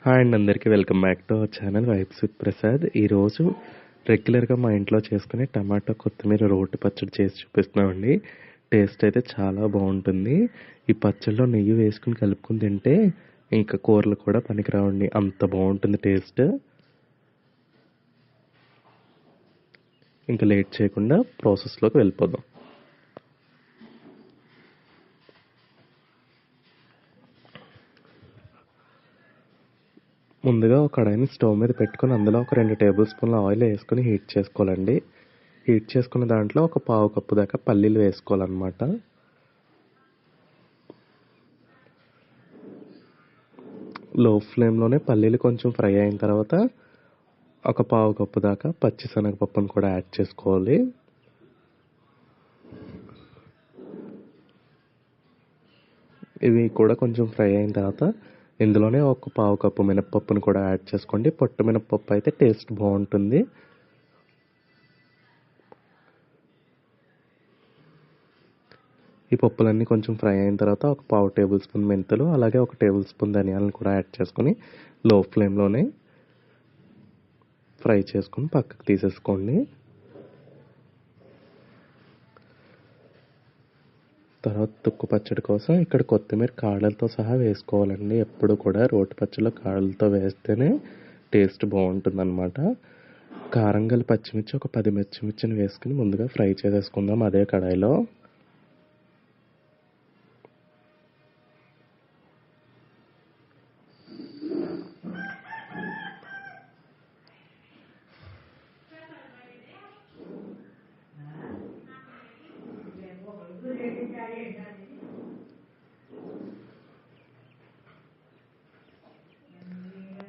Hi అండి, అందరికీ welcome back to our channel vibes with Prasad. ఈరోజు రెగ్యులర్గా మా ఇంట్లో చేసుకునే టమాటో కొత్తిమీర రోటి పచ్చడి చేసి చూపిస్తున్నామండి. టేస్ట్ అయితే చాలా బాగుంటుంది. ఈ పచ్చడిలో నెయ్యి వేసుకుని కలుపుకుని తింటే ఇంకా కూరలు కూడా పనికిరావండి, అంత బాగుంటుంది టేస్ట్. ఇంకా లేట్ చేయకుండా ప్రాసెస్లోకి వెళ్ళిపోదాం. ముందుగా ఒక కడాయిని స్టవ్ మీద పెట్టుకొని అందులో ఒక 2 టేబుల్ స్పూన్ల ఆయిల్ వేసుకొని హీట్ చేసుకోవాలండి. హీట్ చేసుకున్న దాంట్లో ఒక పావు కప్పు దాకా పల్లీలు వేసుకోవాలన్నమాట. లో ఫ్లేమ్లోనే పల్లీలు కొంచెం ఫ్రై అయిన తర్వాత ఒక పావు కప్పు దాకా పచ్చిశనగపప్పును కూడా యాడ్ చేసుకోవాలి. ఇవి కూడా కొంచెం ఫ్రై అయిన తర్వాత ఇందులోనే ఒక పావు కప్పు మినపప్పును కూడా యాడ్ చేసుకోండి. పొట్టు మినపప్పు అయితే టేస్ట్ బాగుంటుంది. ఈ పప్పులన్నీ కొంచెం ఫ్రై అయిన తర్వాత ఒక పావు టేబుల్ స్పూన్ మెంతులు, అలాగే ఒక టేబుల్ స్పూన్ ధనియాలను కూడా యాడ్ చేసుకొని లో ఫ్లేమ్లోనే ఫ్రై చేసుకొని పక్కకు తీసేసుకోండి. తర్వాత తుక్కు పచ్చడి కోసం ఇక్కడ కొత్తిమీర కాడలతో సహా వేసుకోవాలండి. ఎప్పుడు కూడా రోటి పచ్చడిలో కాడలతో వేస్తేనే టేస్ట్ బాగుంటుందన్నమాట. కారం గల పచ్చిమిర్చి ఒక 10 పచ్చిమిర్చిని వేసుకుని ముందుగా ఫ్రై చేసేసుకుందాం అదే కడాయిలో.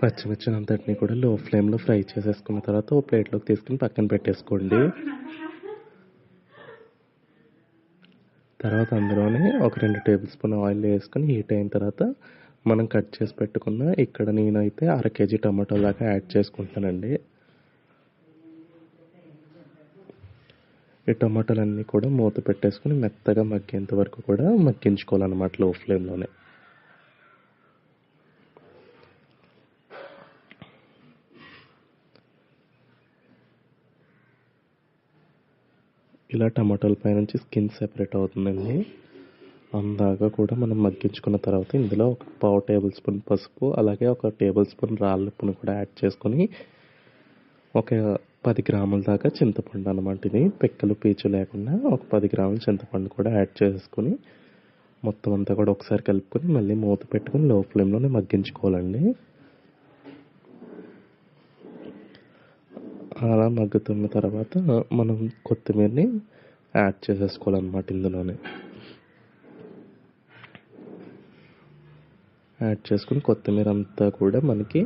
పచ్చిమిర్చిని అంతటిని కూడా లో ఫ్లేమ్లో ఫ్రై చేసేసుకున్న తర్వాత ఓ ప్లేట్లోకి తీసుకుని పక్కన పెట్టేసుకోండి. తర్వాత అందులోనే ఒక 2 టేబుల్ స్పూన్ ఆయిల్ వేసుకొని హీట్ అయిన తర్వాత మనం కట్ చేసి పెట్టుకున్న ఇక్కడ నేనైతే 1/2 కేజీ టమాటో దాకా యాడ్ చేసుకుంటానండి. ఈ టమాటాలన్నీ కూడా మూత పెట్టేసుకుని మెత్తగా మగ్గేంత వరకు కూడా మగ్గించుకోవాలన్నమాట లో ఫ్లేమ్లోనే. ఇలా టమాటాల పైనుంచి స్కిన్ సెపరేట్ అవుతుందండి. అందాక కూడా మనం మగ్గించుకున్న తర్వాత ఇందులో ఒక పావు టేబుల్ స్పూన్ పసుపు, అలాగే ఒక టేబుల్ స్పూన్ రాళ్ళుప్పును కూడా యాడ్ చేసుకొని ఒక 10 గ్రాముల దాకా చింతపండు అనమాట. ఇది పిక్కలు పీచు లేకుండా ఒక 10 గ్రాముల చింతపండు కూడా యాడ్ చేసుకుని మొత్తం అంతా కూడా ఒకసారి కలుపుకొని మళ్ళీ మూత పెట్టుకుని లో ఫ్లేమ్లోనే మగ్గించుకోవాలండి. అలా మగ్గుతున్న తర్వాత మనం కొత్తిమీరని యాడ్ చేసేసుకోవాలన్నమాట. ఇందులోనే యాడ్ చేసుకుని కొత్తిమీర అంతా కూడా మనకి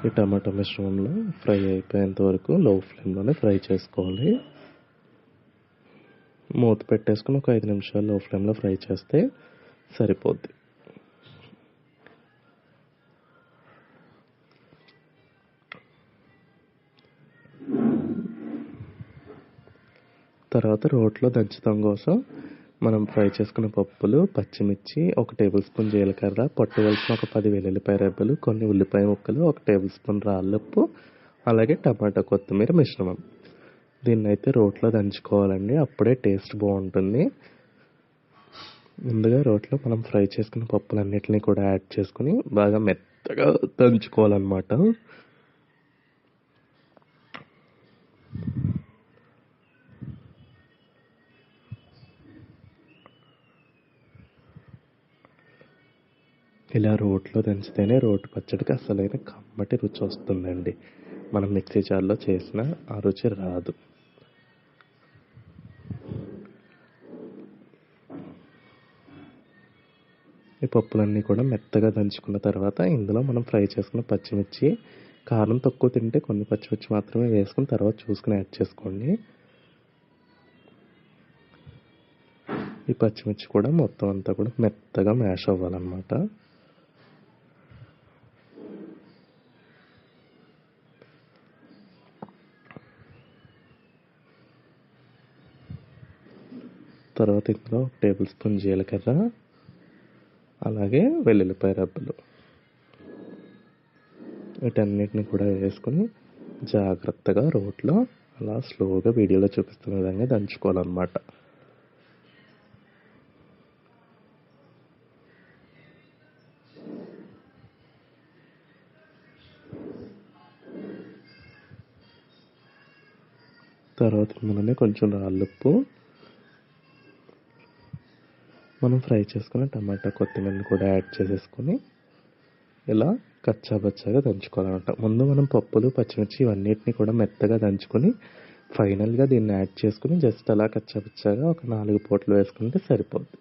ఈ టమాటో మిశ్రమంలో ఫ్రై అయిపోయేంత వరకు లో ఫ్లేమ్లోనే ఫ్రై చేసుకోవాలి. మూత పెట్టేసుకుని ఒక 5 నిమిషాలు లో ఫ్లేమ్లో ఫ్రై చేస్తే సరిపోద్ది. తర్వాత రోట్లో దంచుతాం కోసం మనం ఫ్రై చేసుకున్న పప్పులు, పచ్చిమిర్చి, ఒక టేబుల్ స్పూన్ జీలకర్ర, పట్టువలసిన ఒక 10 వెల్లుల్లిపాయ రెబ్బలు, కొన్ని ఉల్లిపాయ ముక్కలు, ఒక టేబుల్ స్పూన్ రాళ్ళుప్పు, అలాగే టమాటా కొత్తిమీర మిశ్రమం. దీన్ని అయితే రోట్లో దంచుకోవాలండి, అప్పుడే టేస్ట్ బాగుంటుంది. ముందుగా రోట్లో మనం ఫ్రై చేసుకున్న పప్పులన్నిటిని కూడా యాడ్ చేసుకుని బాగా మెత్తగా దంచుకోవాలన్నమాట. ఇలా రోట్లో దంచితేనే రోటి పచ్చడికి అసలైన కమ్మటి రుచి వస్తుందండి. మనం మిక్సీ జార్లో చేసిన ఆ రుచి రాదు. ఈ పప్పులన్నీ కూడా మెత్తగా దంచుకున్న తర్వాత ఇందులో మనం ఫ్రై చేసుకున్న పచ్చిమిర్చి, కారం తక్కువ తింటే కొన్ని పచ్చిమిర్చి మాత్రమే వేసుకుని తర్వాత చూసుకుని యాడ్ చేసుకోండి. ఈ పచ్చిమిర్చి కూడా మొత్తం అంతా కూడా మెత్తగా మ్యాష్ అవ్వాలన్నమాట. తర్వాత ఇందులో టేబుల్ స్పూన్ జీలకర్ర, అలాగే వెల్లుల్లిపాయ రెబ్బలు, వీటన్నిటిని కూడా వేసుకొని జాగ్రత్తగా రోట్లో అలా స్లోగా వీడియోలో చూపిస్తున్న విధంగా దంచుకోవాలన్నమాట. తర్వాత ఇందులోనే కొంచెం రాళ్ళుప్పు, మనం ఫ్రై చేసుకున్న టమాటా కొత్తిమీరని కూడా యాడ్ చేసేసుకొని ఇలా కచ్చాబచ్చాగా దంచుకోవాలన్నమాట. ముందు మనం పప్పులు పచ్చిమిర్చి ఇవన్నిటిని కూడా మెత్తగా దంచుకొని ఫైనల్గా దీన్ని యాడ్ చేసుకుని జస్ట్ అలా కచ్చాబచ్చాగా ఒక 4 పూటలు వేసుకుంటే సరిపోద్ది.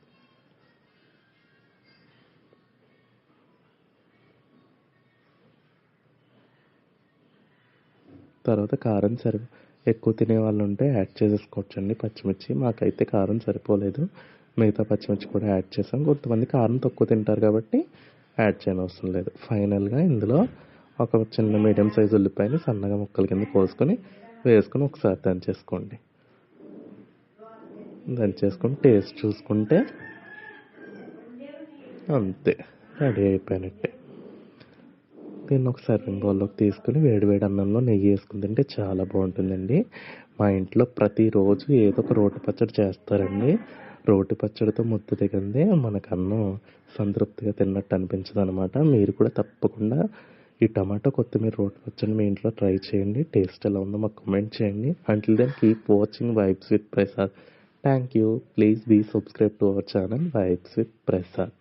తర్వాత కారం ఎక్కువ తినే వాళ్ళు ఉంటే యాడ్ చేసేసుకోవచ్చండి పచ్చిమిర్చి. మాకైతే కారం సరిపోలేదు, మిగతా పచ్చిమిర్చి కూడా యాడ్ చేసాం. కొంతమంది కారం తక్కువ తింటారు కాబట్టి యాడ్ చేయనవసరం లేదు. ఫైనల్గా ఇందులో ఒక చిన్న మీడియం సైజు ఉల్లిపాయని సన్నగా ముక్కల కింద కోసుకొని వేసుకొని ఒకసారి దంచేసుకొని టేస్ట్ చూసుకుంటే అంతే, రెడీ అయిపోయినట్టే. దీన్ని ఒక సర్వింగ్ బౌల్లోకి తీసుకుని వేడివేడి అన్నంలో నెయ్యి వేసుకుని తింటే చాలా బాగుంటుందండి. మా ఇంట్లో ప్రతిరోజు ఏదో ఒక రోటి పచ్చడి చేస్తారండి. రోటి పచ్చడితో ముద్ద దిగందే మనకు అన్నం సంతృప్తిగా తిన్నట్టు అనిపించదు అనమాట. మీరు కూడా తప్పకుండా ఈ టమాటో కొత్తిమీర రోటి పచ్చడి మీ ఇంట్లో ట్రై చేయండి. టేస్ట్ ఎలా ఉందో మాకు కామెంట్ చేయండి. Until then keep watching vibes with Prasad. Thank you. Please be subscribe to our channel vibes with Prasad.